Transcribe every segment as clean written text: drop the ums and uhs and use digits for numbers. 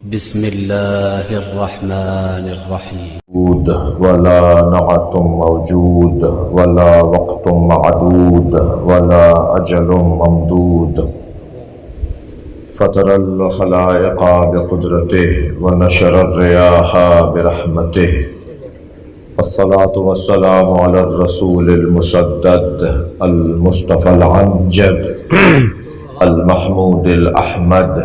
بسم الله الرحمن الرحيم. ولا نعت موجود ولا وقت معدود ولا أجل ممدود فطر الخلائق بقدرته ونشر الرياح برحمته والصلاة والسلام على الرسول المسدد المصطفى العنجد المحمود الأحمد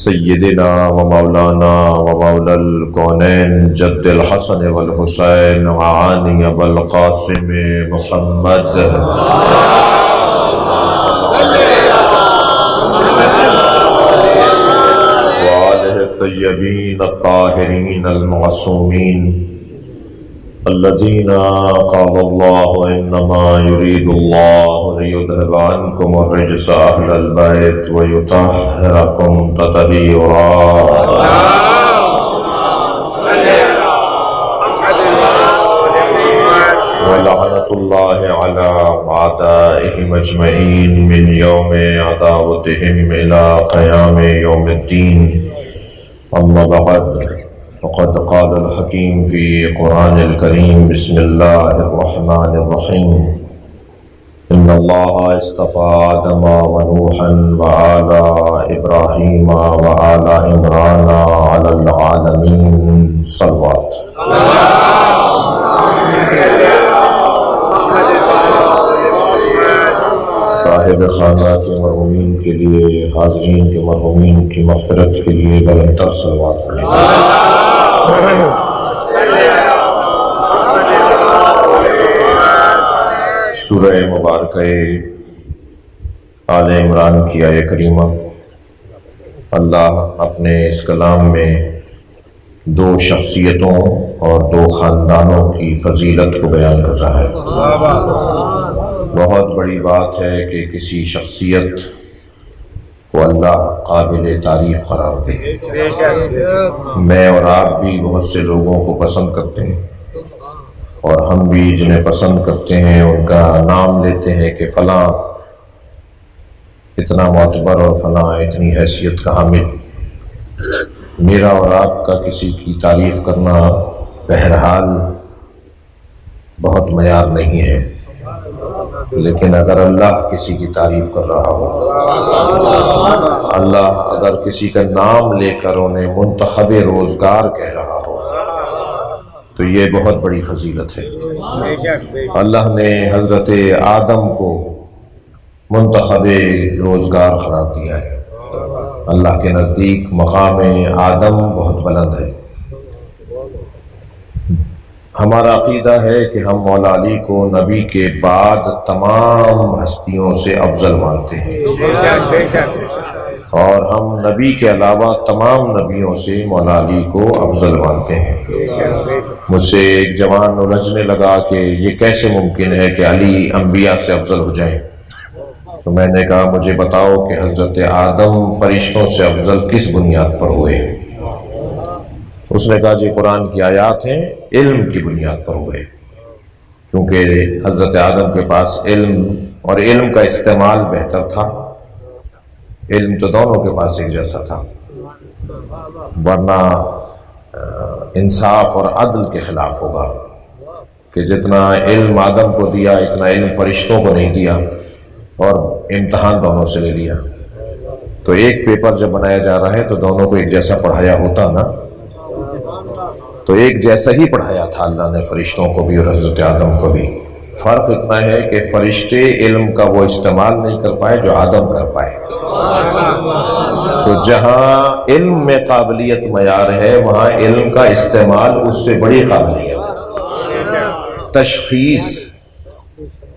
سیدنا و مولانا و مولا الکونین جد الحسن والحسین وعانی بالقاسم محمد وآلہ الطیبین الطاہرین المعصومین الذين قال الله إنما يريد الله ليذهب عنكم الرجس أهل البيت ويطهركم تطهيرا. ولعنة الله على أعدائهم أجمعين من يوم عداوتهم إلى قيام يوم الدين. أما بعد، فقد قال الحكيم في قرآن الكريم: بسم الله الرحمن الرحيم. إن الله اصطفى آدم ونوحا وآل إبراهيم وآل عمران على العالمين. صلوات. صاحب خانہ کے مرحومین کے لیے، حاضرین کے مرحومین کی مغفرت کے لیے بلندتر صلوات پڑھیں. سورہ مبارکہ آل عمران کی آیہ کریمہ، اللہ اپنے اس کلام میں دو شخصیتوں اور دو خاندانوں کی فضیلت کو بیان کر رہا ہے. بہت بڑی بات ہے کہ کسی شخصیت کو اللہ قابل تعریف قرار دے. میں اور آپ بھی بہت سے لوگوں کو پسند کرتے ہیں، اور ہم بھی جنہیں پسند کرتے ہیں ان کا نام لیتے ہیں کہ فلاں اتنا معتبر اور فلاں اتنی حیثیت کا حامل. میرا اور آپ کا کسی کی تعریف کرنا بہرحال بہت معیار نہیں ہے، لیکن اگر اللہ کسی کی تعریف کر رہا ہو، اللہ اگر کسی کا نام لے کر انہیں منتخب روزگار کہہ رہا ہو، تو یہ بہت بڑی فضیلت ہے. اللہ نے حضرت آدم کو منتخب روزگار قرار دیا ہے. اللہ کے نزدیک مقام آدم بہت بلند ہے. ہمارا عقیدہ ہے کہ ہم مولا علی کو نبی کے بعد تمام ہستیوں سے افضل مانتے ہیں، اور ہم نبی کے علاوہ تمام نبیوں سے مولا علی کو افضل مانتے ہیں. مجھ سے ایک جوان الجھنے لگا کہ یہ کیسے ممکن ہے کہ علی انبیاء سے افضل ہو جائیں. تو میں نے کہا مجھے بتاؤ کہ حضرت آدم فرشتوں سے افضل کس بنیاد پر ہوئے؟ اس نے کہا جی قرآن کی آیات ہیں، علم کی بنیاد پر ہوئے، کیونکہ حضرت آدم کے پاس علم اور علم کا استعمال بہتر تھا. علم تو دونوں کے پاس ایک جیسا تھا، ورنہ انصاف اور عدل کے خلاف ہوگا کہ جتنا علم آدم کو دیا اتنا علم فرشتوں کو نہیں دیا، اور امتحان دونوں سے لے لیا. تو ایک پیپر جب بنایا جا رہا ہے تو دونوں کو ایک جیسا پڑھایا ہوتا نا، تو ایک جیسا ہی پڑھایا تھا اللہ نے فرشتوں کو بھی اور حضرت آدم کو بھی. فرق اتنا ہے کہ فرشتے علم کا وہ استعمال نہیں کر پائے جو آدم کر پائے. تو جہاں علم میں قابلیت معیار ہے، وہاں علم کا استعمال اس سے بڑی قابلیت ہے. تشخیص،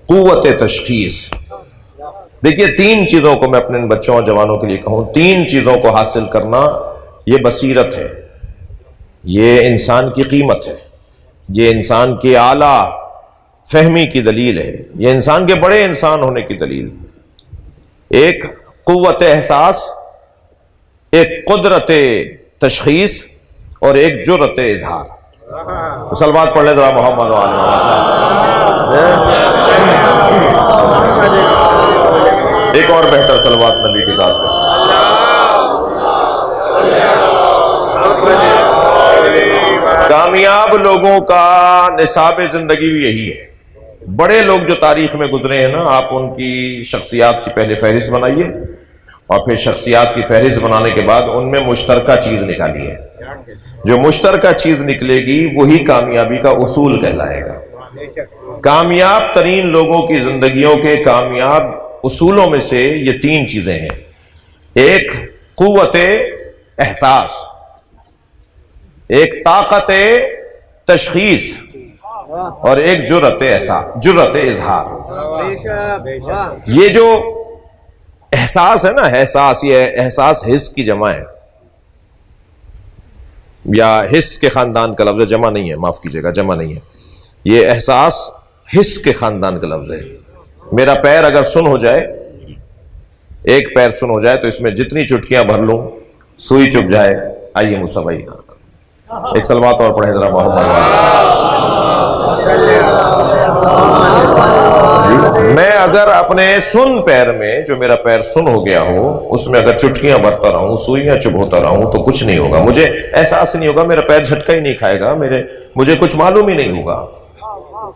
قوت تشخیص. دیکھیے تین چیزوں کو میں اپنے بچوں اور جوانوں کے لیے کہوں، تین چیزوں کو حاصل کرنا یہ بصیرت ہے، یہ انسان کی قیمت ہے، یہ انسان کی اعلیٰ فہمی کی دلیل ہے، یہ انسان کے بڑے انسان ہونے کی دلیل. ایک قوت احساس، ایک قدرت تشخیص، اور ایک جرأت اظہار. صلوات پڑھ لیں ذرا محمد و آل محمد. ایک اور بہتر صلوات نبی کی ذات پہ. کامیاب لوگوں کا نصاب زندگی بھی یہی ہے. بڑے لوگ جو تاریخ میں گزرے ہیں نا، آپ ان کی شخصیات کی پہلے فہرست بنائیے اور پھر شخصیات کی فہرست بنانے کے بعد ان میں مشترکہ چیز نکالیے. جو مشترکہ چیز نکلے گی وہی کامیابی کا اصول کہلائے گا. کامیاب ترین لوگوں کی زندگیوں کے کامیاب اصولوں میں سے یہ 3 چیزیں ہیں. ایک قوت احساس، ایک طاقت تشخیص، اور ایک جرأت اظہار. یہ جو احساس ہے نا، احساس، یہ احساس حس کی جمع ہے، یا حس کے خاندان کا لفظ ہے، جمع نہیں ہے، معاف کیجیے گا، جمع نہیں ہے. یہ احساس حس کے خاندان کا لفظ ہے. میرا پیر اگر سن ہو جائے، ایک پیر سن ہو جائے، تو اس میں جتنی چٹکیاں بھر لوں سوئی چپ جائے. آئیے موسیٰ بھائی ایک صلوات اور پڑھیں ذرا محمد. میں اگر اپنے سن پیر میں، جو میرا پیر سن ہو گیا ہو، اس میں اگر چٹکیاں بھرتا رہوں، سوئیاں چپ ہوتا رہوں، تو کچھ نہیں ہوگا. مجھے احساس نہیں ہوگا، میرا پیر جھٹکا ہی نہیں کھائے گا، مجھے کچھ معلوم ہی نہیں ہوگا.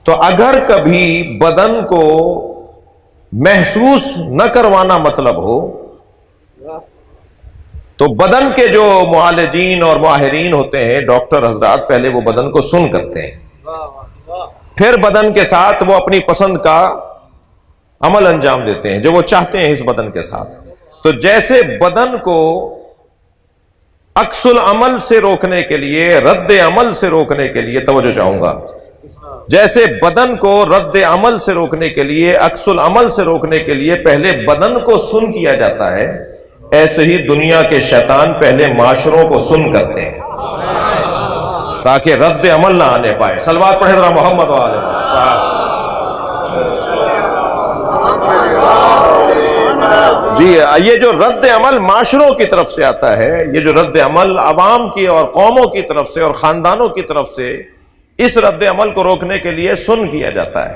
تو اگر کبھی بدن کو محسوس نہ کروانا مطلب ہو، تو بدن کے جو معالجین اور ماہرین ہوتے ہیں، ڈاکٹر حضرات، پہلے وہ بدن کو سن کرتے ہیں، پھر بدن کے ساتھ وہ اپنی پسند کا عمل انجام دیتے ہیں جو وہ چاہتے ہیں اس بدن کے ساتھ. تو جیسے بدن کو عکس العمل سے روکنے کے لیے، رد عمل سے روکنے کے لیے، توجہ چاہوں گا، جیسے بدن کو رد عمل سے روکنے کے لیے، عکس العمل سے روکنے کے لیے پہلے بدن کو سن کیا جاتا ہے، ایسے ہی دنیا کے شیطان پہلے معاشروں کو سن کرتے ہیں تاکہ رد عمل نہ آنے پائے. صلوات پڑھیں ذرا محمد و آل محمد. جی، یہ جو رد عمل معاشروں کی طرف سے آتا ہے، یہ جو رد عمل عوام کی اور قوموں کی طرف سے اور خاندانوں کی طرف سے، اس رد عمل کو روکنے کے لیے سن کیا جاتا ہے.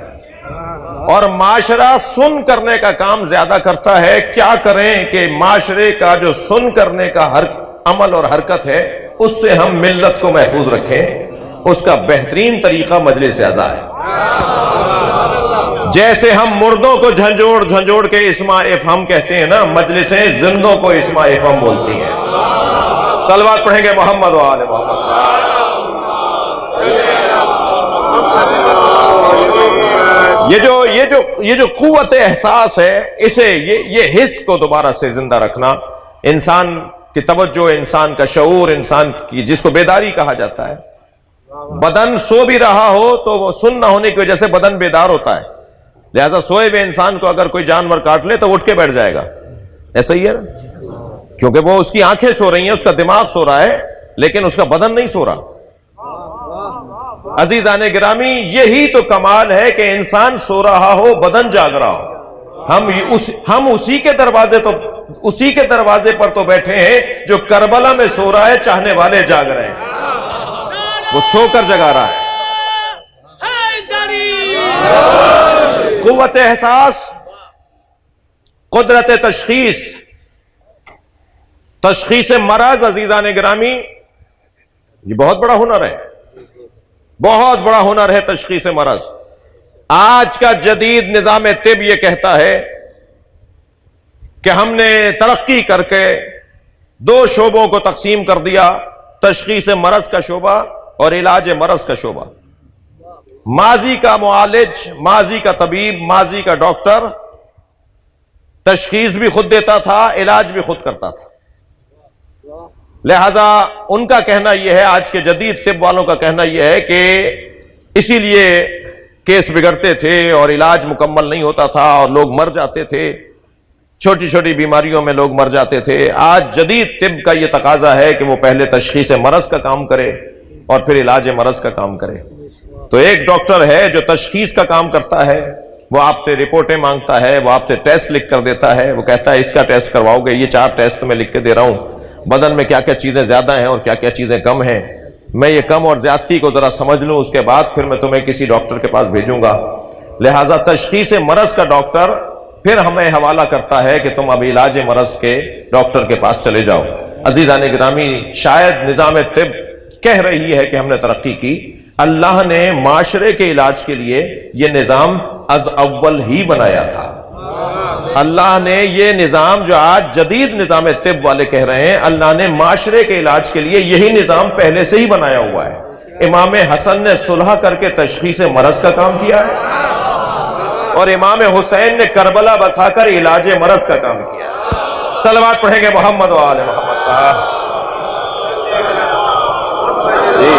اور معاشرہ سن کرنے کا کام زیادہ کرتا ہے. کیا کریں کہ معاشرے کا جو سن کرنے کا ہر عمل اور حرکت ہے، اس سے ہم ملت کو محفوظ رکھیں. اس کا بہترین طریقہ مجلس اعزا ہے. جیسے ہم مردوں کو جھنجھوڑ کے اسماء افہم کہتے ہیں نا، مجلسیں زندوں کو اسماء افہم بولتی ہیں. صلوات پڑھیں گے محمد و آل محمد. یہ جو قوت احساس ہے، اسے یہ حس کو دوبارہ سے زندہ رکھنا، انسان کی توجہ، انسان کا شعور، انسان کی، جس کو بیداری کہا جاتا ہے. بدن سو بھی رہا ہو تو وہ سن نہ ہونے کی وجہ سے بدن بیدار ہوتا ہے. لہذا سوئے ہوئے انسان کو اگر کوئی جانور کاٹ لے تو اٹھ کے بیٹھ جائے گا. ایسا ہی ہے نا، کیونکہ وہ، اس کی آنکھیں سو رہی ہیں، اس کا دماغ سو رہا ہے، لیکن اس کا بدن نہیں سو رہا. عزیزان گرامی، یہی تو کمال ہے کہ انسان سو رہا ہو، بدن جاگ رہا ہو. ہم اسی کے دروازے پر تو بیٹھے ہیں جو کربلا میں سو رہا ہے، چاہنے والے جاگ رہے ہیں، وہ سو کر جگا رہا ہے. قوت احساس، قدرت تشخیص مرض. عزیزان گرامی، یہ بہت بڑا ہنر ہے، بہت بڑا ہنر ہے تشخیص مرض. آج کا جدید نظام طب یہ کہتا ہے کہ ہم نے ترقی کر کے 2 شعبوں کو تقسیم کر دیا، تشخیص مرض کا شعبہ اور علاج مرض کا شعبہ. ماضی کا معالج، ماضی کا طبیب، ماضی کا ڈاکٹر تشخیص بھی خود دیتا تھا، علاج بھی خود کرتا تھا. لہذا ان کا کہنا یہ ہے، آج کے جدید طب والوں کا کہنا یہ ہے کہ اسی لیے کیس بگڑتے تھے اور علاج مکمل نہیں ہوتا تھا اور لوگ مر جاتے تھے، چھوٹی چھوٹی بیماریوں میں لوگ مر جاتے تھے. آج جدید طب کا یہ تقاضا ہے کہ وہ پہلے تشخیص مرض کا کام کرے اور پھر علاج مرض کا کام کرے. تو ایک ڈاکٹر ہے جو تشخیص کا کام کرتا ہے، وہ آپ سے رپورٹیں مانگتا ہے، وہ آپ سے ٹیسٹ لکھ کر دیتا ہے، وہ کہتا ہے اس کا ٹیسٹ کرواؤ گے، یہ 4 ٹیسٹ میں لکھ کے دے رہا ہوں، بدن میں کیا کیا چیزیں زیادہ ہیں اور کیا کیا چیزیں کم ہیں، میں یہ کم اور زیادتی کو ذرا سمجھ لوں، اس کے بعد پھر میں تمہیں کسی ڈاکٹر کے پاس بھیجوں گا. لہٰذا تشخیص مرض کا ڈاکٹر پھر ہمیں حوالہ کرتا ہے کہ تم اب علاج مرض کے ڈاکٹر کے پاس چلے جاؤ. عزیزان گرامی، شاید نظام طب کہہ رہی ہے کہ ہم نے ترقی کی، اللہ نے معاشرے کے علاج کے لیے یہ نظام از اول ہی بنایا تھا۔ اللہ نے یہ نظام جو آج جدید نظام طب والے کہہ رہے ہیں، اللہ نے معاشرے کے علاج کے لیے یہی نظام پہلے سے ہی بنایا ہوا ہے۔ امام حسن نے صلح کر کے تشخیص مرض کا کام کیا ہے، اور امام حسین نے کربلا بسا کر علاج مرض کا کام کیا ہے۔ صلوات پڑھیں گے محمد و آل محمد کا۔ جی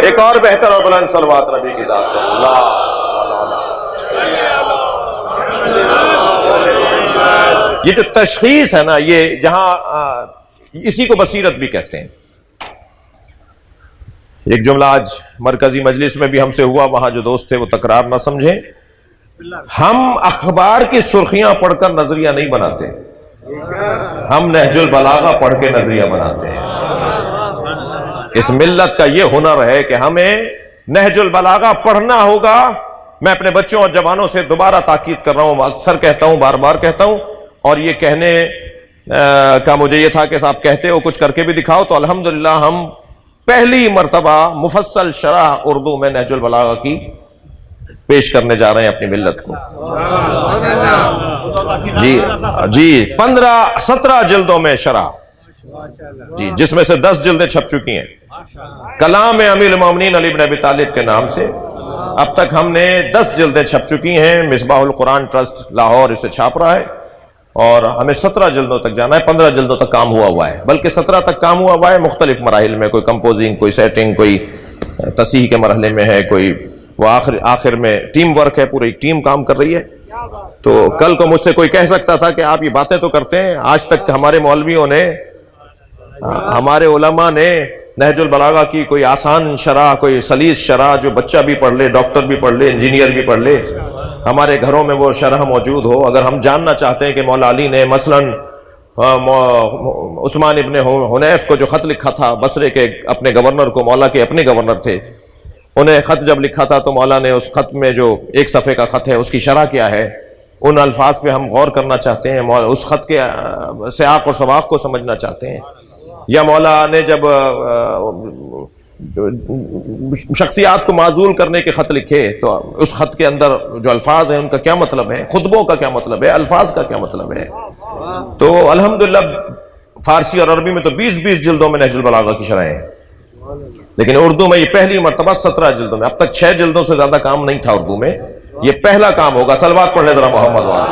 ایک اور بہتر اور بلند صلوات نبی کی ذات پر۔ اللہ یہ جو تشخیص ہے نا، یہ جہاں اسی کو بصیرت بھی کہتے ہیں۔ ایک جملہ آج مرکزی مجلس میں بھی ہم سے ہوا، وہاں جو دوست تھے وہ تکرار نہ سمجھیں، ہم اخبار کی سرخیاں پڑھ کر نظریہ نہیں بناتے، ہم نہج البلاغہ پڑھ کے نظریہ بناتے ہیں۔ اس ملت کا یہ ہنر ہے کہ ہمیں نہج البلاغہ پڑھنا ہوگا۔ میں اپنے بچوں اور جوانوں سے دوبارہ تاکید کر رہا ہوں، اکثر کہتا ہوں، بار بار کہتا ہوں، اور یہ کہنے کا مجھے یہ تھا کہ صاحب کہتے ہو کچھ کر کے بھی دکھاؤ، تو الحمدللہ ہم پہلی مرتبہ مفصل شرح اردو میں نہج البلاغہ کی پیش کرنے جا رہے ہیں اپنی ملت کو۔ جی 17 جلدوں میں شرح، جی جس میں سے 10 جلدیں چھپ چکی ہیں، کلام امیر المومنین علی بن ابی طالب کے نام سے۔ اب تک ہم نے 10 جلدیں چھپ چکی ہیں، مصباح القرآن ٹرسٹ لاہور اسے چھاپ رہا ہے، اور ہمیں 17 جلدوں تک جانا ہے۔ 15 جلدوں تک کام ہوا ہے، بلکہ 17 تک کام ہوا ہے مختلف مراحل میں، کوئی کمپوزنگ، کوئی سیٹنگ، کوئی تصحیح کے مرحلے میں ہے، کوئی وہ آخر میں ٹیم ورک ہے، پوری ٹیم کام کر رہی ہے۔ تو کل کو مجھ سے کوئی کہہ سکتا تھا کہ آپ یہ باتیں تو کرتے ہیں، آج تک ہمارے مولویوں نے، ہمارے علماء نے نہج البلاغہ کی کوئی آسان شرح، کوئی سلیس شرح جو بچہ بھی پڑھ لے، ڈاکٹر بھی پڑھ لے، انجینئر بھی پڑھ لے، ہمارے گھروں میں وہ شرح موجود ہو۔ اگر ہم جاننا چاہتے ہیں کہ مولا علی نے مثلا عثمان ابن حنیف کو جو خط لکھا تھا، بصرے کے اپنے گورنر کو، مولا کے اپنے گورنر تھے، انہیں خط جب لکھا تھا تو مولا نے اس خط میں جو 1 صفحے کا خط ہے اس کی شرح کیا ہے، ان الفاظ پہ ہم غور کرنا چاہتے ہیں، اس خط کے سیاق اور سباق کو سمجھنا چاہتے ہیں۔ یا مولا نے جب شخصیات کو معزول کرنے کے خط لکھے تو اس خط کے اندر جو الفاظ ہیں ان کا کیا مطلب ہے، خطبوں کا کیا مطلب ہے، الفاظ کا کیا مطلب ہے۔ تو الحمدللہ فارسی اور عربی میں تو 20 جلدوں میں نہج البلاغہ کی شرحیں ہیں، لیکن اردو میں یہ پہلی مرتبہ 17 جلدوں میں۔ اب تک 6 جلدوں سے زیادہ کام نہیں تھا اردو میں، یہ پہلا کام ہوگا۔ صلوات پڑھنے ذرا محمد وآلہ۔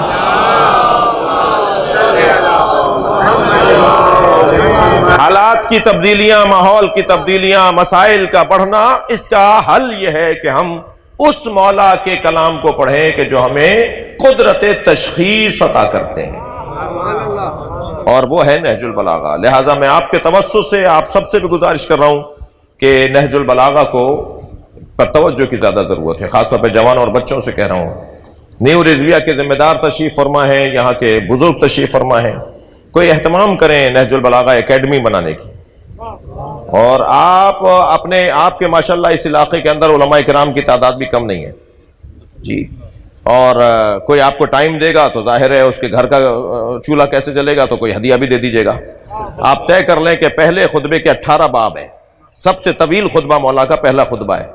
حالات کی تبدیلیاں، ماحول کی تبدیلیاں، مسائل کا بڑھنا، اس کا حل یہ ہے کہ ہم اس مولا کے کلام کو پڑھیں کہ جو ہمیں قدرت تشخیص عطا کرتے ہیں، اور وہ ہے نہج البلاغہ۔ لہٰذا میں آپ کے توسط سے آپ سب سے بھی گزارش کر رہا ہوں کہ نہج البلاغہ کو پر توجہ کی زیادہ ضرورت ہے، خاص طور پہ جوان اور بچوں سے کہہ رہا ہوں۔ نیو رضویہ کے ذمہ دار تشریف فرما ہیں، یہاں کے بزرگ تشریف فرما ہیں، کوئی اہتمام کریں نہج البلاغہ اکیڈمی بنانے کی، اور آپ کے ماشاءاللہ اس علاقے کے اندر علماء کرام کی تعداد بھی کم نہیں ہے جی، اور کوئی آپ کو ٹائم دے گا تو ظاہر ہے اس کے گھر کا چولہا کیسے جلے گا، تو کوئی ہدیہ بھی دے دیجیے گا۔ آپ طے کر لیں کہ پہلے خطبے کے 18 باب ہیں، سب سے طویل خطبہ مولا کا پہلا خطبہ ہے،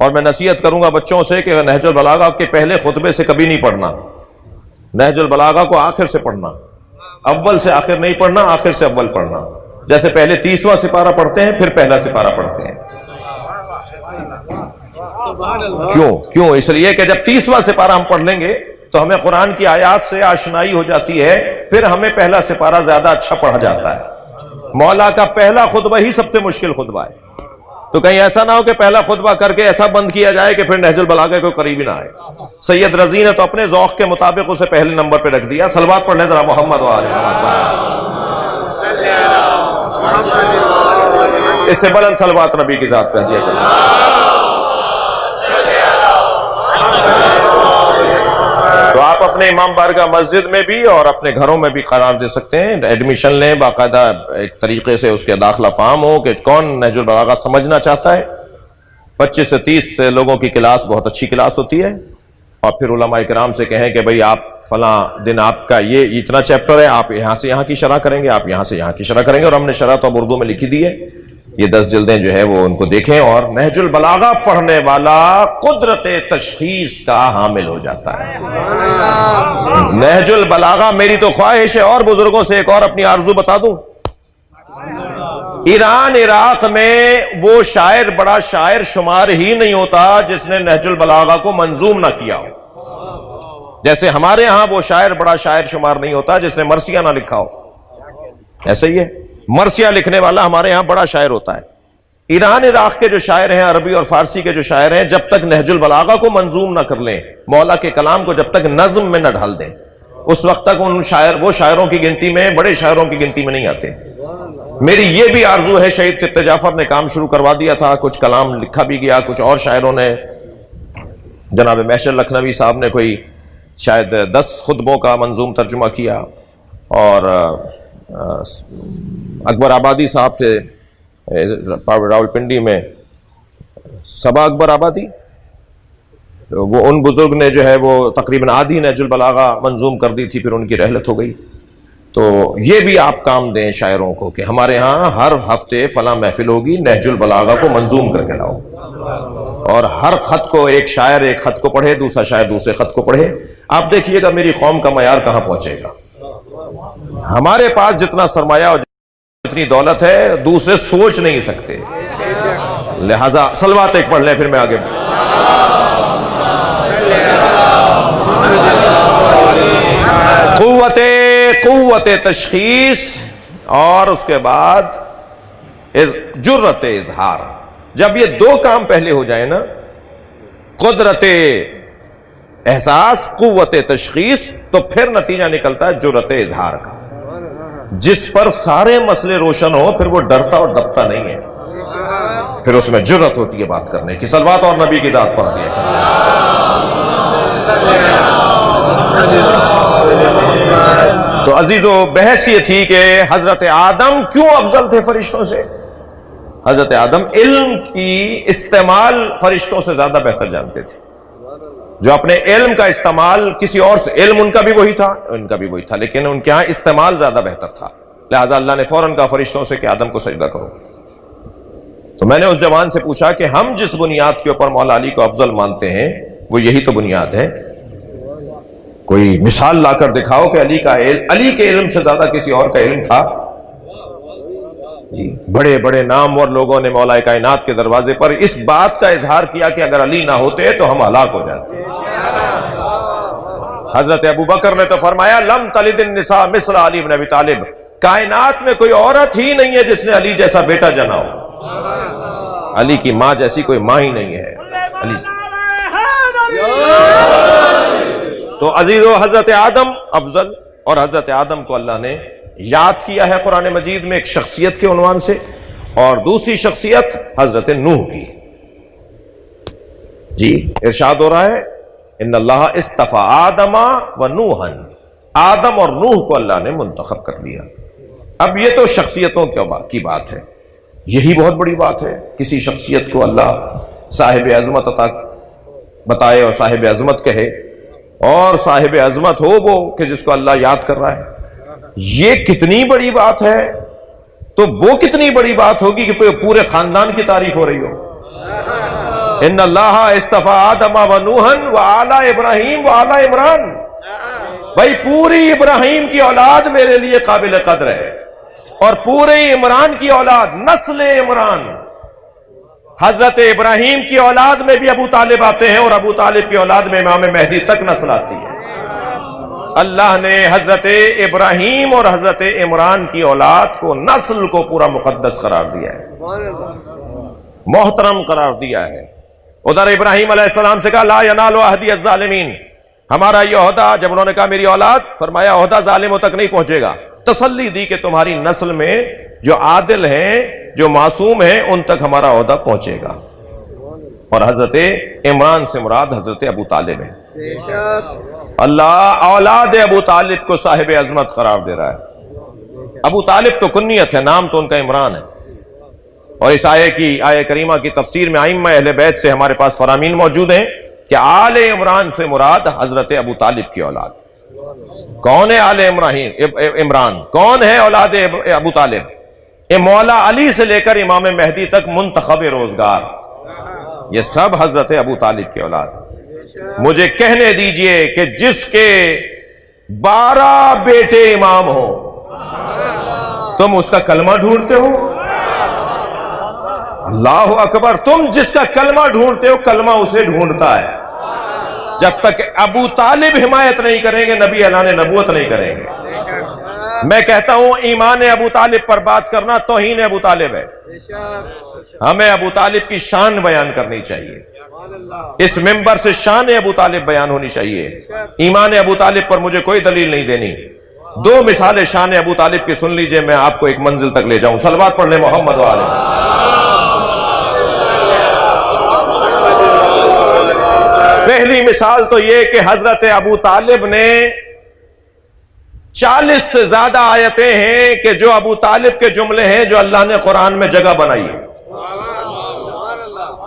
اور میں نصیحت کروں گا بچوں سے کہ نہج البلاغہ کے پہلے خطبے سے کبھی نہیں پڑھنا، نہج البلاغہ کو آخر سے پڑھنا، اول سے آخر نہیں پڑھنا، آخر سے اول پڑھنا۔ جیسے پہلے 30واں سپارہ پڑھتے ہیں پھر پہلا سپارہ پڑھتے ہیں۔ کیوں؟ اس لیے کہ جب 30واں سپارہ ہم پڑھ لیں گے تو ہمیں قرآن کی آیات سے آشنائی ہو جاتی ہے، پھر ہمیں پہلا سپارہ زیادہ اچھا پڑھا جاتا ہے۔ مولا کا پہلا خطبہ ہی سب سے مشکل خطبہ ہے، تو کہیں ایسا نہ ہو کہ پہلا خطبہ کر کے ایسا بند کیا جائے کہ پھر نہج البلاغہ کو قریب ہی نہ آئے۔ سید رضی نے تو اپنے ذوق کے مطابق اسے پہلے نمبر پہ رکھ دیا۔ صلوات پڑھنے ذرا محمد وآلہ محمد۔ اس سے بلند صلوات نبی کی ذات پہ ہدیہ کریں۔ تو آپ اپنے امام بارگاہ مسجد میں بھی اور اپنے گھروں میں بھی قرار دے سکتے ہیں، ایڈمیشن لیں، باقاعدہ ایک طریقے سے اس کے داخلہ فارم ہو کہ کون نہج البلاغہ سمجھنا چاہتا ہے۔ 25 سے 30 لوگوں کی کلاس بہت اچھی کلاس ہوتی ہے، اور پھر علماء کرام سے کہیں کہ بھئی آپ فلاں دن آپ کا یہ اتنا چیپٹر ہے، آپ یہاں سے یہاں کی شرح کریں گے، آپ یہاں سے یہاں کی شرح کریں گے، اور ہم نے شرح تو اب اردو میں لکھی دی ہے، یہ 10 جلدیں جو ہے وہ ان کو دیکھیں، اور نہج البلاغہ پڑھنے والا قدرت تشخیص کا حامل ہو جاتا ہے۔ نہج البلاغہ، میری تو خواہش ہے، اور بزرگوں سے ایک اور اپنی آرزو بتا دوں، ایران عراق میں وہ شاعر بڑا شاعر شمار ہی نہیں ہوتا جس نے نہج البلاغہ کو منظوم نہ کیا ہو، جیسے ہمارے ہاں وہ شاعر بڑا شاعر شمار نہیں ہوتا جس نے مرثیہ نہ لکھا ہو، ایسا ہی ہے، مرثیہ لکھنے والا ہمارے ہاں بڑا شاعر ہوتا ہے۔ ایران عراق کے جو شاعر ہیں، عربی اور فارسی کے جو شاعر ہیں، جب تک نہج البلاغہ کو منظوم نہ کر لیں، مولا کے کلام کو جب تک نظم میں نہ ڈھال دیں، اس وقت تک وہ شاعروں کی گنتی میں، بڑے شاعروں کی گنتی میں نہیں آتے۔ میری یہ بھی آرزو ہے، شہید سبط جعفر نے کام شروع کروا دیا تھا، کچھ کلام لکھا بھی گیا، کچھ اور شاعروں نے، جناب محشر لکھنوی صاحب نے کوئی شاید 10 خطبوں کا منظوم ترجمہ کیا، اور اکبر آبادی صاحب تھے راولپنڈی میں، صبا اکبر آبادی، وہ ان بزرگ نے جو ہے وہ تقریباً آدھی نہج البلاغہ منظوم کر دی تھی، پھر ان کی رحلت ہو گئی۔ تو یہ بھی آپ کام دیں شاعروں کو کہ ہمارے ہاں ہر ہفتے فلاں محفل ہوگی، نہج البلاغہ کو منظوم کر کے لاؤ، اور ہر خط کو ایک شاعر ایک خط کو پڑھے، دوسرا شاعر دوسرے خط کو پڑھے۔ آپ دیکھیے گا میری قوم کا معیار کہاں پہنچے گا۔ ہمارے پاس جتنا سرمایہ اور جتنی دولت ہے دوسرے سوچ نہیں سکتے، لہذا صلوات ایک پڑھ لیں پھر میں آگے قوت تشخیص، اور اس کے بعد جرت اظہار۔ جب یہ 2 کام پہلے ہو جائے نا، قدرت احساس، قوت تشخیص، تو پھر نتیجہ نکلتا ہے جرت اظہار کا، جس پر سارے مسئلے روشن ہو، پھر وہ ڈرتا اور دبتا نہیں ہے، پھر اس میں جرت ہوتی ہے بات کرنے کی۔ صلوات اور نبی کی ذات پڑھ دیا۔ تو عزیزو، بحث یہ تھی کہ حضرت آدم کیوں افضل تھے فرشتوں سے؟ حضرت آدم علم کی استعمال فرشتوں سے زیادہ بہتر جانتے تھے، جو اپنے علم کا استعمال کسی اور سے، علم ان کا بھی وہی تھا، ان کا بھی وہی تھا، لیکن ان کے ہاں استعمال زیادہ بہتر تھا، لہذا اللہ نے فوراً کہا فرشتوں سے کہ آدم کو سجدہ کرو۔ تو میں نے اس جوان سے پوچھا کہ ہم جس بنیاد کے اوپر مولا علی کو افضل مانتے ہیں وہ یہی تو بنیاد ہے، کوئی مثال لا کر دکھاؤ کہ علی کے علم سے زیادہ کسی اور کا علم تھا؟ جی، بڑے بڑے نامور لوگوں نے مولا کائنات کے دروازے پر اس بات کا اظہار کیا کہ اگر علی نہ ہوتے تو ہم ہلاک ہو جاتے۔ حضرت ابو بکر نے تو فرمایا لم تلد النساء مثل علی بن ابی طالب، کائنات میں کوئی عورت ہی نہیں ہے جس نے علی جیسا بیٹا جنا ہو، علی کی ماں جیسی کوئی ماں ہی نہیں ہے علی۔ تو عزیزو، حضرت آدم افضل، اور حضرت آدم کو اللہ نے یاد کیا ہے قرآن مجید میں ایک شخصیت کے عنوان سے، اور دوسری شخصیت حضرت نوح کی۔ جی، ارشاد ہو رہا ہے ان اللہ اصطفیٰ آدم و نوحا، آدم اور نوح کو اللہ نے منتخب کر لیا۔ اب یہ تو شخصیتوں کی بات ہے، یہی بہت بڑی بات ہے، کسی شخصیت کو اللہ صاحب عظمت عطا بتائے اور صاحب عظمت کہے، اور صاحب عظمت ہو وہ کہ جس کو اللہ یاد کر رہا ہے، یہ کتنی بڑی بات ہے۔ تو وہ کتنی بڑی بات ہوگی کہ پورے خاندان کی تعریف ہو رہی ہو۔ ان اللہ اصطفیٰ آدم و نوحا و آل ابراہیم و آل عمران، بھائی پوری ابراہیم کی اولاد میرے لیے قابل قدر ہے، اور پورے عمران کی اولاد، نسل عمران، حضرت ابراہیم کی اولاد میں بھی ابو طالب آتے ہیں، اور ابو طالب کی اولاد میں امام مہدی تک نسل آتی ہے۔ اللہ نے حضرت ابراہیم اور حضرت عمران کی اولاد کو، نسل کو پورا مقدس قرار دیا ہے، محترم قرار دیا ہے۔ ادھر ابراہیم علیہ السلام سے کہا لا ینال عہدی الظالمین، ہمارا یہ عہدہ، جب انہوں نے کہا میری اولاد، فرمایا عہدہ ظالموں تک نہیں پہنچے گا، تسلی دی کہ تمہاری نسل میں جو عادل ہیں، جو معصوم ہیں، ان تک ہمارا عہدہ پہنچے گا۔ اور حضرت عمران سے مراد حضرت ابو طالب ہے۔ اللہ اولاد ابو طالب کو صاحب عظمت قرار دے رہا ہے۔ ابو طالب تو کنیت ہے، نام تو ان کا عمران ہے۔ اور اس آیہ کریمہ کی تفسیر میں ائمہ اہل بیت سے ہمارے پاس فرامین موجود ہیں کہ آل عمران سے مراد حضرت ابو طالب کی اولاد۔ کون ہے آل عمران؟ کون ہے اولاد ابو طالب؟ مولا علی سے لے کر امام مہدی تک منتخب روزگار، یہ سب حضرت ابو طالب کی اولاد۔ مجھے کہنے دیجئے کہ جس کے 12 بیٹے امام ہو، تم اس کا کلمہ ڈھونڈتے ہو؟ اللہ اکبر! تم جس کا کلمہ ڈھونڈتے ہو، کلمہ اسے ڈھونڈتا ہے۔ جب تک ابو طالب حمایت نہیں کریں گے، نبی اعلان نبوت نہیں کریں گے۔ میں کہتا ہوں ایمان ابو طالب پر بات کرنا توہین ابو طالب ہے۔ ہمیں ابو طالب کی شان بیان کرنی چاہیے، اس منبر سے شان ابو طالب بیان ہونی چاہیے۔ ایمان ابو طالب پر مجھے کوئی دلیل نہیں دینی۔ 2 مثالیں شان ابو طالب کی سن لیجئے، میں آپ کو ایک منزل تک لے جاؤں۔ صلوات پڑھ لیں محمد والے۔ پہلی مثال تو یہ کہ حضرت ابو طالب نے 40 سے زیادہ آیتیں ہیں کہ جو ابو طالب کے جملے ہیں جو اللہ نے قرآن میں جگہ بنائی ہے،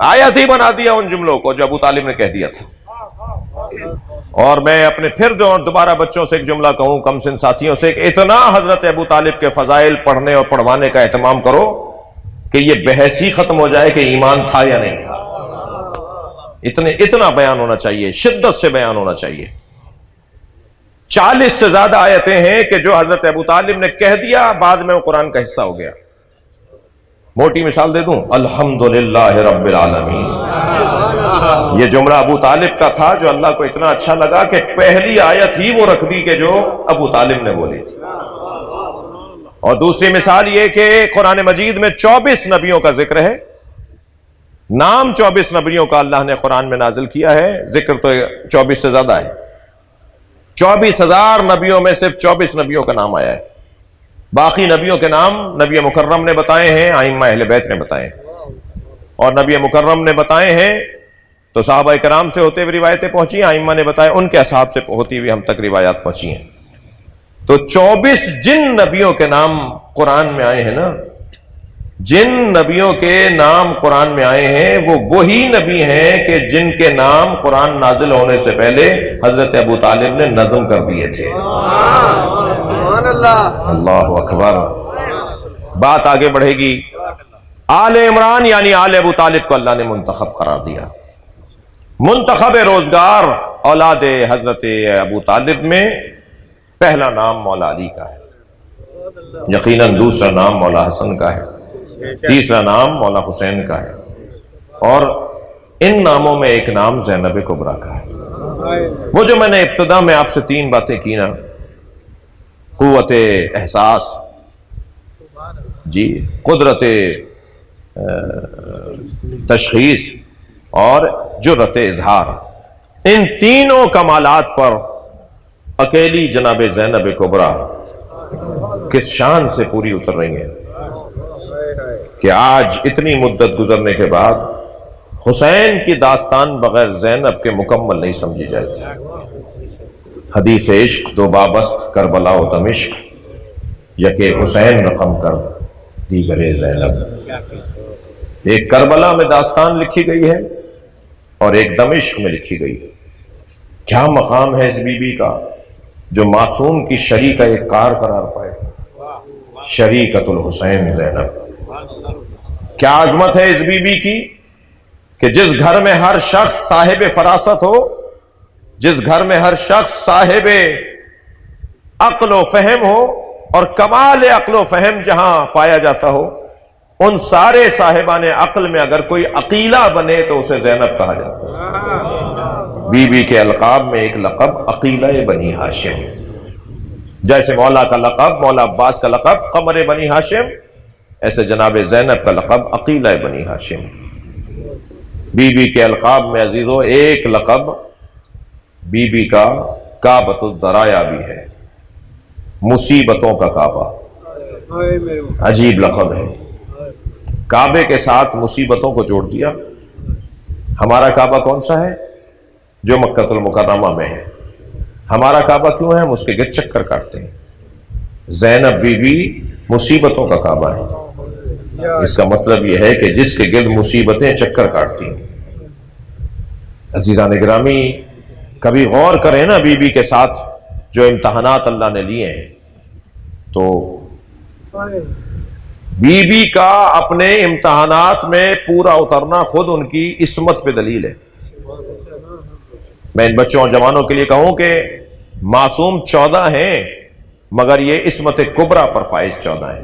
آیت ہی بنا دیا ان جملوں کو جو ابو طالب نے کہہ دیا تھا۔ اور میں اپنے پھر دوبارہ بچوں سے ایک جملہ کہوں، کم سن ساتھیوں سے، کہ اتنا حضرت ابو طالب کے فضائل پڑھنے اور پڑھوانے کا اہتمام کرو کہ یہ بحث ہی ختم ہو جائے کہ ایمان تھا یا نہیں تھا۔ اتنا بیان ہونا چاہیے، شدت سے بیان ہونا چاہیے۔ 40 سے زیادہ آیتیں ہیں کہ جو حضرت ابو طالب نے کہہ دیا، بعد میں وہ قرآن کا حصہ ہو گیا۔ موٹی مثال دے دوں، الحمدللہ رب العالمین، یہ جملہ ابو طالب کا تھا جو اللہ کو اتنا اچھا لگا کہ پہلی آیت ہی وہ رکھ دی کہ جو ابو طالب نے بولی تھی۔ اور دوسری مثال یہ کہ قرآن مجید میں 24 نبیوں کا ذکر ہے، نام 24 نبیوں کا اللہ نے قرآن میں نازل کیا ہے، ذکر تو 24 سے زیادہ ہے۔ 24,000 نبیوں میں صرف 24 نبیوں کا نام آیا ہے، باقی نبیوں کے نام نبی مکرم نے بتائے ہیں، ائمہ اہل بیت نے بتائے ہیں۔ اور نبی مکرم نے بتائے ہیں تو صحابہ کرام سے ہوتے ہوئے روایتیں پہنچی ہیں، ائمہ نے بتائے ان کے اصحاب سے ہوتی ہوئی ہم تک روایات پہنچی ہیں۔ تو 24 جن نبیوں کے نام قرآن میں آئے ہیں نا، جن نبیوں کے نام قرآن میں آئے ہیں وہ وہی نبی ہیں کہ جن کے نام قرآن نازل ہونے سے پہلے حضرت ابو طالب نے نظم کر دیے تھے۔ اللہ اکبر! بات آگے بڑھے گی۔ آل عمران یعنی آل ابو طالب کو اللہ نے منتخب قرار دیا۔ منتخب روزگار اولاد حضرت ابو طالب میں پہلا نام مولا علی کا ہے، یقیناً دوسرا نام مولا حسن کا ہے، تیسرا نام مولا حسین کا ہے، اور ان ناموں میں ایک نام زینب کبریٰ کا ہے۔ وہ جو میں نے ابتدا میں آپ سے 3 باتیں کی نا، قوت احساس، جی، قدرت تشخیص اور جرأت اظہار، ان تینوں کمالات پر اکیلی جناب زینب کبریٰ کس شان سے پوری اتر رہی ہیں کہ آج اتنی مدت گزرنے کے بعد حسین کی داستان بغیر زینب کے مکمل نہیں سمجھی جاتی۔ حدیث عشق دو بابست کربلا و دمشق، یکے حسین رقم کرد دیگرے زینب۔ ایک کربلا میں داستان لکھی گئی ہے اور ایک دمشق میں لکھی گئی ہے۔ کیا مقام ہے اس بی بی کا جو معصوم کی شریکہ ایک کار قرار پائے، شریکۃ الحسین زینب۔ کیا عظمت ہے اس بی بی کی کہ جس گھر میں ہر شخص صاحب فراست ہو، جس گھر میں ہر شخص صاحب عقل و فہم ہو، اور کمال عقل و فہم جہاں پایا جاتا ہو، ان سارے صاحبان عقل میں اگر کوئی عقیلہ بنے تو اسے زینب کہا جاتا ہے۔ بی بی کے القاب میں ایک لقب عقیلہ بنی ہاشم، جیسے مولا کا لقب، مولا عباس کا لقب قمر بنی ہاشم، ایسے جناب زینب کا لقب عقیلہ بنی ہاشم۔ بی بی کے القاب میں عزیزو ایک لقب بی بی کا کعبۃ الدرایا بھی ہے، مصیبتوں کا کعبہ۔ عجیب لقب ہے، کعبے کے ساتھ مصیبتوں کو جوڑ دیا۔ ہمارا کعبہ کون سا ہے؟ جو مکہ المکرمہ میں ہے۔ ہمارا کعبہ کیوں ہے؟ ہم اس کے گرد چکر کاٹتے ہیں۔ زینب بی بی مصیبتوں کا کعبہ ہے، اس کا مطلب یہ ہے کہ جس کے گرد مصیبتیں چکر کاٹتی ہیں۔ عزیزان گرامی، کبھی غور کریں نا بی بی کے ساتھ جو امتحانات اللہ نے لیے ہیں، تو بی بی کا اپنے امتحانات میں پورا اترنا خود ان کی عصمت پہ دلیل ہے۔ میں ان بچوں اور جوانوں کے لیے کہوں کہ معصوم 14 ہیں، مگر یہ عصمت کبریٰ پر فائز 14 ہیں۔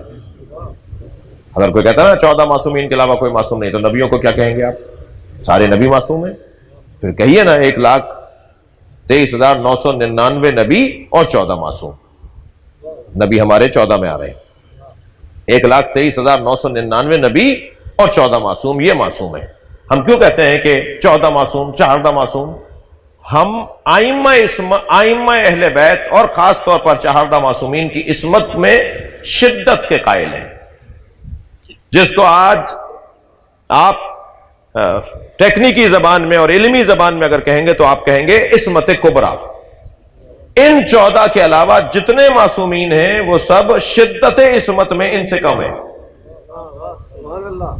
اگر کوئی کہتا ہے نا 14 معصومین کے علاوہ کوئی معصوم نہیں، تو نبیوں کو کیا کہیں گے آپ؟ سارے نبی معصوم ہیں؟ پھر کہیے نا 1,23,999 نبی اور 14 معصوم۔ نبی ہمارے 14 میں آ رہے ہیں، 1,23,999 نبی اور 14 معصوم، یہ معصوم ہے۔ ہم کیوں کہتے ہیں کہ 14 معصوم، 14 معصوم؟ ہم ائمہ اہل بیت اور خاص طور پر 14 معصومین کی عصمت میں شدت کے قائل ہیں، جس کو آج آپ ٹیکنیکی زبان میں اور علمی زبان میں اگر کہیں گے تو آپ کہیں گے عصمت کبریٰ۔ ان 14 کے علاوہ جتنے معصومین ہیں وہ سب شدت عصمت میں ان سے کم ہیں،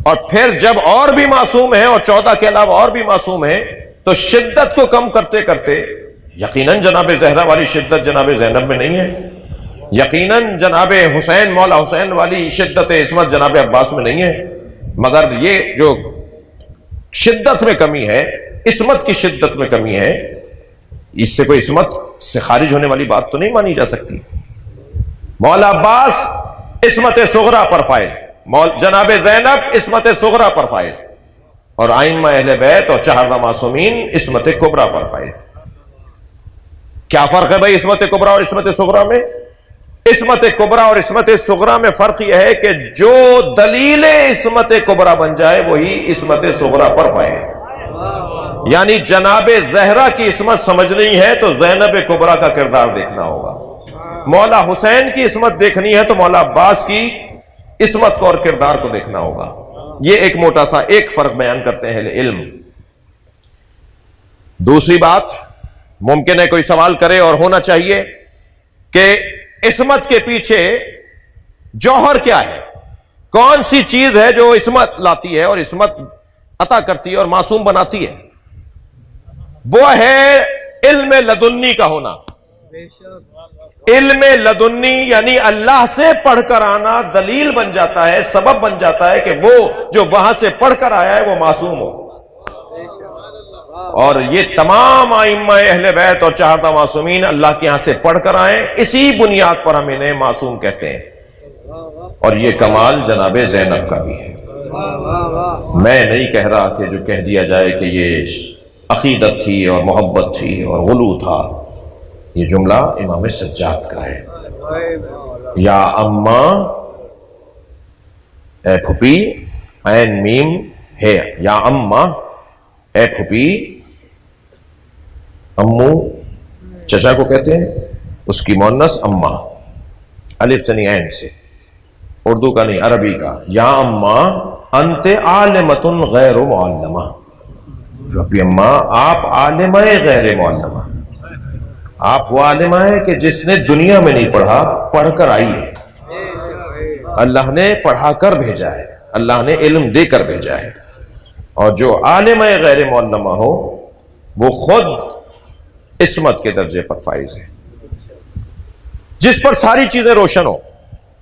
اور پھر جب اور بھی معصوم ہیں اور 14 کے علاوہ اور بھی معصوم ہیں تو شدت کو کم کرتے کرتے یقیناً جناب زہرا والی شدت جناب زینب میں نہیں ہے، یقیناً جناب حسین مولا حسین والی شدت عصمت جناب عباس میں نہیں ہے، مگر یہ جو شدت میں کمی ہے، عصمت کی شدت میں کمی ہے، اس سے کوئی عصمت سے خارج ہونے والی بات تو نہیں مانی جا سکتی۔ مولا عباس عصمت صغریٰ پر فائز، جناب زینب عصمت صغریٰ پر فائز، اور ائمہ اہل بیت اور 14 معصومین عصمت کبریٰ پر فائز۔ کیا فرق ہے بھائی عصمت کبریٰ اور عصمت صغریٰ میں؟ عصمت کبریٰ اور عصمت صغریٰ میں فرق یہ ہے کہ جو دلیل عصمت کبریٰ بن جائے وہی عصمت صغریٰ پر فائز۔ یعنی جناب زہرا کی عصمت سمجھنی ہے تو زینب کبریٰ کا کردار دیکھنا ہوگا، مولا حسین کی عصمت دیکھنی ہے تو مولا عباس کی عصمت کو اور کردار کو دیکھنا ہوگا۔ یہ ایک موٹا سا ایک فرق بیان کرتے ہیں علم۔ دوسری بات، ممکن ہے کوئی سوال کرے اور ہونا چاہیے کہ عصمت کے پیچھے جوہر کیا ہے؟ کون سی چیز ہے جو عصمت لاتی ہے اور عصمت عطا کرتی ہے اور معصوم بناتی ہے؟ وہ ہے علم لدنی کا ہونا۔ علم لدنی یعنی اللہ سے پڑھ کر آنا دلیل بن جاتا ہے، سبب بن جاتا ہے کہ وہ جو وہاں سے پڑھ کر آیا ہے وہ معصوم ہو۔ اور یہ تمام ائمہ اہل بیت اور 14 معصومین اللہ کے ہاں سے پڑھ کر آئے، اسی بنیاد پر ہم انہیں معصوم کہتے ہیں، اور یہ کمال جناب زینب کا بھی ہے۔ میں نہیں کہہ رہا کہ جو کہہ دیا جائے کہ یہ عقیدت تھی اور محبت تھی اور غلو تھا، یہ جملہ امام سجاد کا ہے۔ یا اماں اے پھپھی، عین میم ہے، یا اماں اے پھپھی، امو چچا کو کہتے ہیں، اس کی مؤنث اماں، الف سے نہیں عین سے، اردو کا نہیں عربی کا۔ یا اماں انت عالمۃ غیر معلمہ، جو بھی اماں آپ عالمہ غیر معلمہ، آپ وہ عالمہ ہے کہ جس نے دنیا میں نہیں پڑھا، پڑھ کر آئی ہے۔ اللہ نے پڑھا کر بھیجا ہے، اللہ نے علم دے کر بھیجا ہے، اور جو عالمہ غیر معلمہ ہو وہ خود عصمت کے درجے پر فائز ہے، جس پر ساری چیزیں روشن ہو،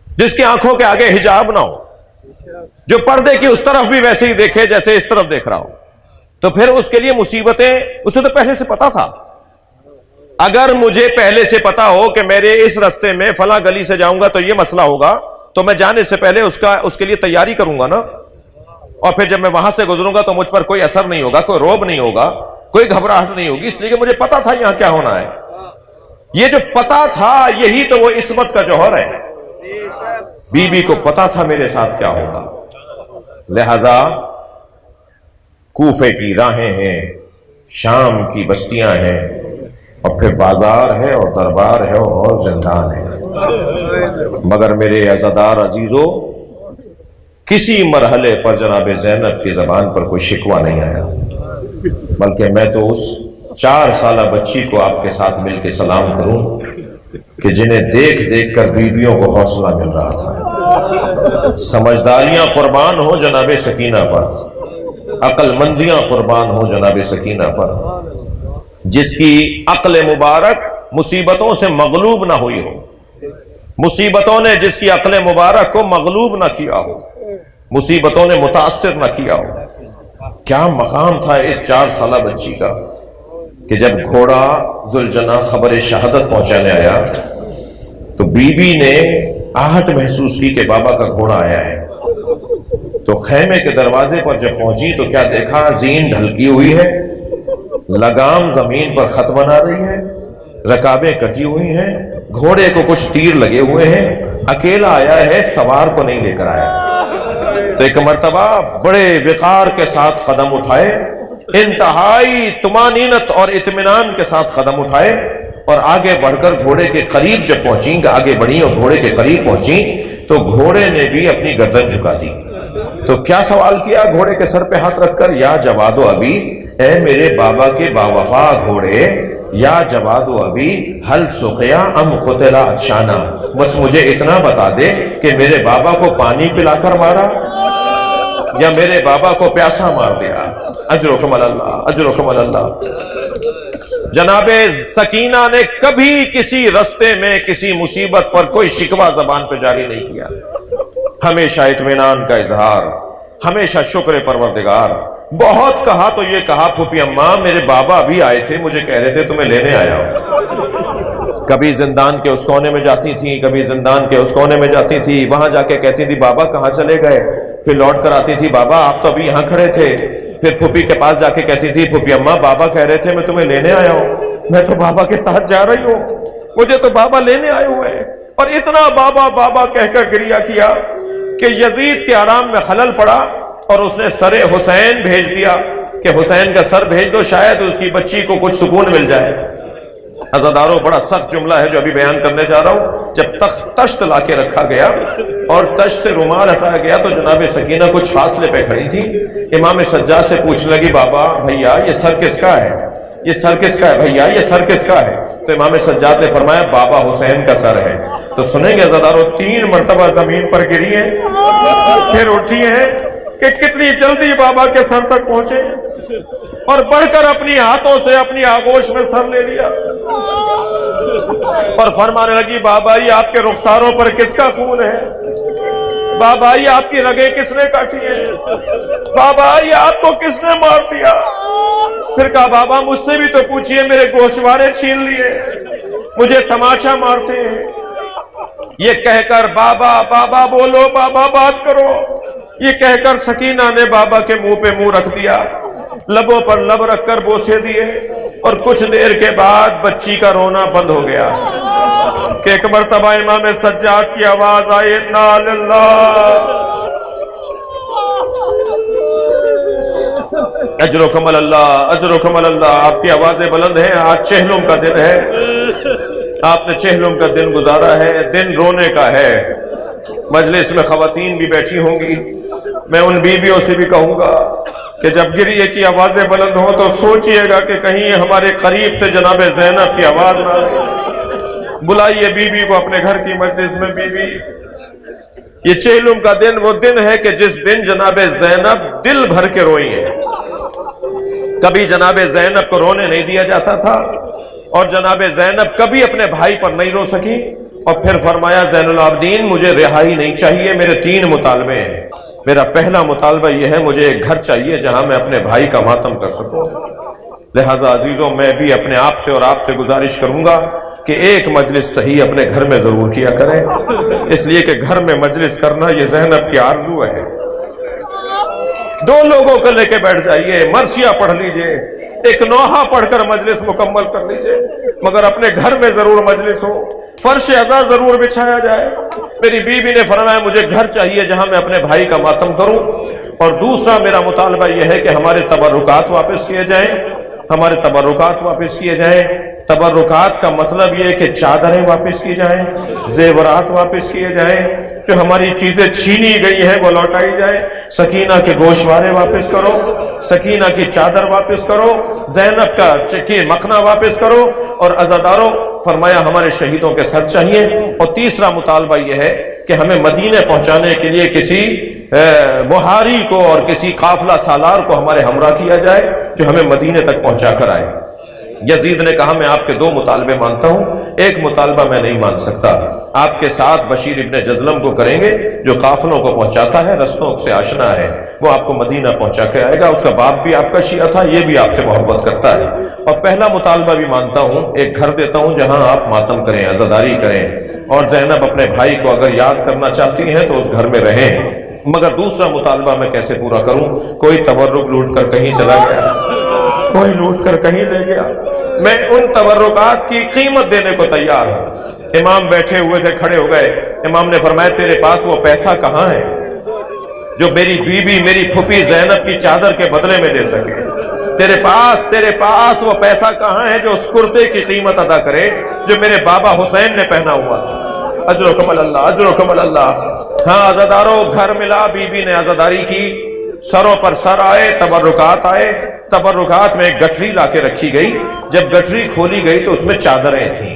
جس کی آنکھوں کے آگے حجاب نہ ہو، جو پردے کی اس طرف بھی ویسے ہی دیکھے جیسے اس طرف دیکھ رہا ہو، تو پھر اس کے لیے مصیبتیں اسے تو پہلے سے پتا تھا۔ اگر مجھے پہلے سے پتا ہو کہ میرے اس رستے میں فلاں گلی سے جاؤں گا تو یہ مسئلہ ہوگا، تو میں جانے سے پہلے اس کے لیے تیاری کروں گا نا، اور پھر جب میں وہاں سے گزروں گا تو مجھ پر کوئی اثر نہیں ہوگا، کوئی روب نہیں ہوگا، کوئی گھبراہٹ نہیں ہوگی، اس لیے کہ مجھے پتا تھا یہاں کیا ہونا ہے۔ یہ جو پتا تھا یہی تو وہ عصمت کا جوہر ہے۔ بی بی کو پتا تھا میرے ساتھ کیا ہوگا، لہذا کوفے کی راہیں ہیں، شام کی بستیاں ہیں، اور پھر بازار ہے اور دربار ہے اور زندان ہے، مگر میرے عزادار عزیزو کسی مرحلے پر جناب زینب کی زبان پر کوئی شکوہ نہیں آیا، بلکہ میں تو اس 4 سالہ بچی کو آپ کے ساتھ مل کے سلام کروں کہ جنہیں دیکھ دیکھ کر بیویوں کو حوصلہ مل رہا تھا۔ سمجھداریاں قربان ہو جناب سکینہ پر، عقل مندیاں قربان ہو جناب سکینہ پر، جس کی عقل مبارک مصیبتوں سے مغلوب نہ ہوئی ہو، مصیبتوں نے جس کی عقل مبارک کو مغلوب نہ کیا ہو، مصیبتوں نے متاثر نہ کیا ہو۔ کیا مقام تھا اس 4 سالہ بچی کا کہ جب گھوڑا ذوالجناح خبر شہادت پہنچانے آیا تو بی بی نے آہٹ محسوس کی کہ بابا کا گھوڑا آیا ہے۔ تو خیمے کے دروازے پر جب پہنچی تو کیا دیکھا، زین ڈھلکی ہوئی ہے، لگام زمین پر خط بنا رہی ہے، رکابیں کٹی ہوئی ہیں، گھوڑے کو کچھ تیر لگے ہوئے ہیں، اکیلا آیا ہے، سوار کو نہیں لے کر آیا۔ تو ایک مرتبہ بڑے وقار کے ساتھ قدم اٹھائے، انتہائی طمانینت اور اطمینان کے ساتھ قدم اٹھائے اور آگے بڑھ کر گھوڑے کے قریب جب پہنچیں، آگے بڑھی اور گھوڑے کے قریب پہنچیں تو گھوڑے نے بھی اپنی گردن جھکا دی۔ تو کیا سوال کیا گھوڑے کے سر پہ ہاتھ رکھ کر، یا جواد و ابی، اے میرے بابا کے باوفا گھوڑے، یا جواد و ابی حل سقیا ام قتل عطشانا، بس مجھے اتنا بتا دے کہ میرے بابا کو پانی پلا کر مارا یا میرے بابا کو پیاسا مار دیا۔ اجرکم اللہ، اجرکم اللہ۔ جناب سکینہ نے کبھی کسی رستے میں کسی مصیبت پر کوئی شکوہ زبان پہ جاری نہیں کیا، ہمیشہ اطمینان کا اظہار، ہمیشہ شکر پروردگار۔ بہت کہا تو یہ کہا، پھوپھی اماں میرے بابا بھی آئے تھے، مجھے کہہ رہے تھے تمہیں لینے آیا ہوں۔ کبھی زندان کے اس کونے میں جاتی تھی، کبھی زندان کے اس کونے میں جاتی تھی، وہاں جا کے کہتی تھی بابا کہاں چلے گئے، پھر لوٹ کر آتی تھی بابا آپ تو ابھی یہاں کھڑے تھے، پھر پھوپھی کے پاس جا کے کہتی تھی پھوپھی اماں بابا کہہ رہے تھے میں تمہیں لینے آیا ہوں، میں تو بابا کے ساتھ جا رہی ہوں، مجھے تو بابا لینے آئے ہوئے ہیں۔ اور اتنا بابا بابا کہہ کر گریہ کیا کہ یزید کے آرام میں خلل پڑا اور اس نے سر حسین بھیج دیا کہ حسین کا سر بھیج دو، شاید اس کی بچی کو کچھ سکون مل جائے۔ عزاداروں بڑا سخت جملہ ہے جو ابھی بیان کرنے جا رہا ہوں۔ جب تشت لا کے رکھا گیا اور تشت سے رومال ہٹایا گیا تو جناب سکینہ کچھ فاصلے پہ کھڑی تھی، امام سجاد سے پوچھنے لگی بابا بھیا یہ سر کس کا ہے، یہ سر کس کا ہے بھیا، یہ سر کس کا ہے؟ تو امام سجاد نے فرمایا بابا حسین کا سر ہے۔ تو سنیں گے عزاداروں، 3 مرتبہ زمین پر گری ہیں، پھر اٹھی ہیں کہ کتنی جلدی بابا کے سر تک پہنچے اور بڑھ کر اپنی ہاتھوں سے اپنی آغوش میں سر لے لیا اور فرمانے لگی بابا یہ آپ کے رخساروں پر کس کا خون ہے، بابا یہ آپ کی رگیں کس نے کاٹی ہیں، بابا یہ آپ کو کس نے مار دیا؟ پھر کہا بابا مجھ سے بھی تو پوچھئے، میرے گوشوارے چھین لیے، مجھے تماچا مارتے ہیں۔ یہ کہہ کر بابا بابا بولو، بابا بات کرو، یہ کہہ کر سکینہ نے بابا کے منہ پہ منہ رکھ دیا، لبوں پر لب رکھ کر بوسے دیے اور کچھ دیر کے بعد بچی کا رونا بند ہو گیا کہ ایک مرتبہ امام سجاد کی آواز آئی انا للہ اجرکم اللہ، اجرکم اللہ۔ آپ کی آوازیں بلند ہیں، آج چہلم کا دن ہے، آپ نے چہلم کا دن گزارا ہے، دن رونے کا ہے۔ مجلس میں خواتین بھی بیٹھی ہوں گی، میں ان بیویوں سے بھی کہوں گا کہ جب گریے کی آوازیں بلند ہوں تو سوچئے گا کہ کہیں ہمارے قریب سے جناب زینب کی آواز نہ آئے، بلائیے بیوی کو اپنے گھر کی مجلس میں۔ بیوی یہ چہلم کا دن وہ دن ہے کہ جس دن جناب زینب دل بھر کے روئی ہیں۔ کبھی جناب زینب کو رونے نہیں دیا جاتا تھا اور جناب زینب کبھی اپنے بھائی پر نہیں رو سکی، اور پھر فرمایا زین العابدین مجھے رہائی نہیں چاہیے، میرے 3 مطالبے ہیں۔ میرا پہلا مطالبہ یہ ہے مجھے ایک گھر چاہیے جہاں میں اپنے بھائی کا ماتم کر سکوں۔ لہٰذا عزیزوں میں بھی اپنے آپ سے اور آپ سے گزارش کروں گا کہ ایک مجلس صحیح اپنے گھر میں ضرور کیا کریں، اس لیے کہ گھر میں مجلس کرنا یہ زینب کی آرزو ہے۔ 2 لوگوں کو لے کے بیٹھ جائیے، مرثیہ پڑھ لیجئے، ایک نوحہ پڑھ کر مجلس مکمل کر لیجئے، مگر اپنے گھر میں ضرور مجلس ہو، فرش عزا ضرور بچھایا جائے۔ میری بیوی نے فرمایا مجھے گھر چاہیے جہاں میں اپنے بھائی کا ماتم کروں، اور دوسرا میرا مطالبہ یہ ہے کہ ہمارے تبرکات واپس کیے جائیں، ہمارے تبرکات واپس کیے جائیں۔ تبرکات کا مطلب یہ کہ چادریں واپس کی جائیں، زیورات واپس کیے جائیں، جو ہماری چیزیں چھینی گئی ہیں وہ لوٹائی جائیں۔ سکینہ کے گوشوارے واپس کرو، سکینہ کی چادر واپس کرو، زینب کا مکھنا واپس کرو، اور عزاداروں فرمایا ہمارے شہیدوں کے سر چاہیے۔ اور تیسرا مطالبہ یہ ہے کہ ہمیں مدینے پہنچانے کے لیے کسی بہاری کو اور کسی قافلہ سالار کو ہمارے ہمراہ کیا جائے جو ہمیں مدینے تک پہنچا کر آئے۔ یزید نے کہا میں آپ کے 2 مطالبے مانتا ہوں، ایک مطالبہ میں نہیں مان سکتا، آپ کے ساتھ بشیر ابن جزلم کو کریں گے جو قافلوں کو پہنچاتا ہے، رستوں سے آشنا ہے، وہ آپ کو مدینہ پہنچا کے آئے گا، اس کا باپ بھی آپ کا شیعہ تھا، یہ بھی آپ سے محبت کرتا ہے، اور پہلا مطالبہ بھی مانتا ہوں، ایک گھر دیتا ہوں جہاں آپ ماتم کریں، عزاداری کریں، اور زینب اپنے بھائی کو اگر یاد کرنا چاہتی ہیں تو اس گھر میں رہیں، مگر دوسرا مطالبہ میں کیسے پورا کروں؟ کوئی تبرک لوٹ کر کہیں چلا گیا، کوئی لوٹ کر کہیں لے گیا، میں ان تبرکات کی قیمت دینے کو تیار ہوں۔ امام بیٹھے ہوئے تھے، کھڑے ہو گئے، امام نے فرمایا تیرے پاس وہ پیسہ کہاں ہے جو میری بیوی میری پھوپھی زینب کی چادر کے بدلے میں دے سکے؟ تیرے پاس وہ پیسہ کہاں ہے جو اس کرتے کی قیمت ادا کرے جو میرے بابا حسین نے پہنا ہوا تھا؟ اجرکم اللہ، اجرکم اللہ۔ ہاں عزاداروں، گھر ملا، بیوی نے عزاداری کی، سروں پر سر آئے، تبرکات آئے، تبرکات میں ایک گٹھری لا کے رکھی گئی، جب گٹھری کھولی گئی تو اس میں چادریں تھیں،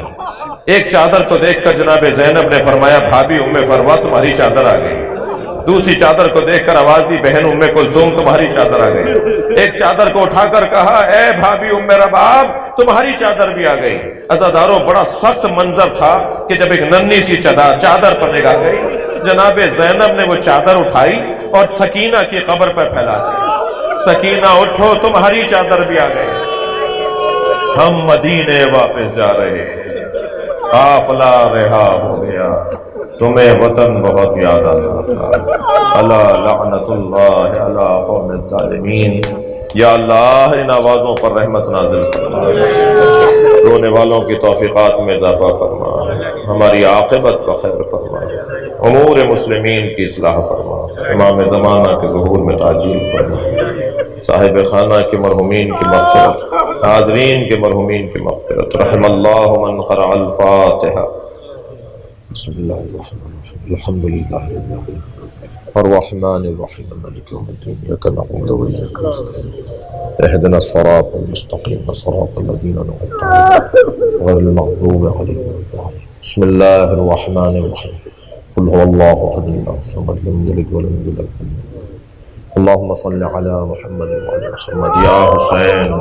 ایک چادر کو دیکھ کر جناب زینب نے فرمایا بھابی ام فروا تمہاری چادر آ گئی، دوسری چادر کو دیکھ کر آواز دی بہن ام کلثوم تمہاری چادر آ گئی، ایک چادر کو اٹھا کر کہا اے بھابی ام رباب تمہاری چادر بھی آ گئی۔ عزاداروں، بڑا سخت منظر تھا کہ جب ایک ننھی سی چادر پر نگاہ گئی، جناب زینب نے وہ چادر اٹھائی اور سکینہ کی قبر پر پھیلا دی، سکینہ اٹھو تمہاری چادر بھی آ گئی، ہم مدینے واپس جا رہے ہیں، قافلہ رہا ہو گیا، تمہیں وطن بہت یاد آتا تھا، اللہ لعنت اللہ علی قوم الظالمین۔ یا اللہ ان آوازوں پر رحمت نازل فرما، رونے والوں کی توفیقات میں اضافہ فرما، ہماری عاقبت کا خیر فرما، امور مسلمین کی اصلاح فرما، امام زمانہ کے ظہور میں تعجیل فرما، صاحب خانہ کے مرحومین کی مغفرت، حاضرین کے مرحومین کی مغفرت، رحم اللہ من قرأ الفاتحہ۔ بسم اللہ الرحمن الرحیم، الحمد للہ رب العالمین الرحمن الرحیم مالک یوم الدین، ایاک نعبد و ایاک نستعین، اہدنا الصراط المستقیم صراط الذین انعمت علیہم غیر المغضوب علیہم ولا الضالین۔ بسم اللہ الرحمن الرحیم، قل هو اللہ احد اللہ الصمد لم یلد ولم یولد، اللہم صل علی محمد وعلی محمد۔ یا حسین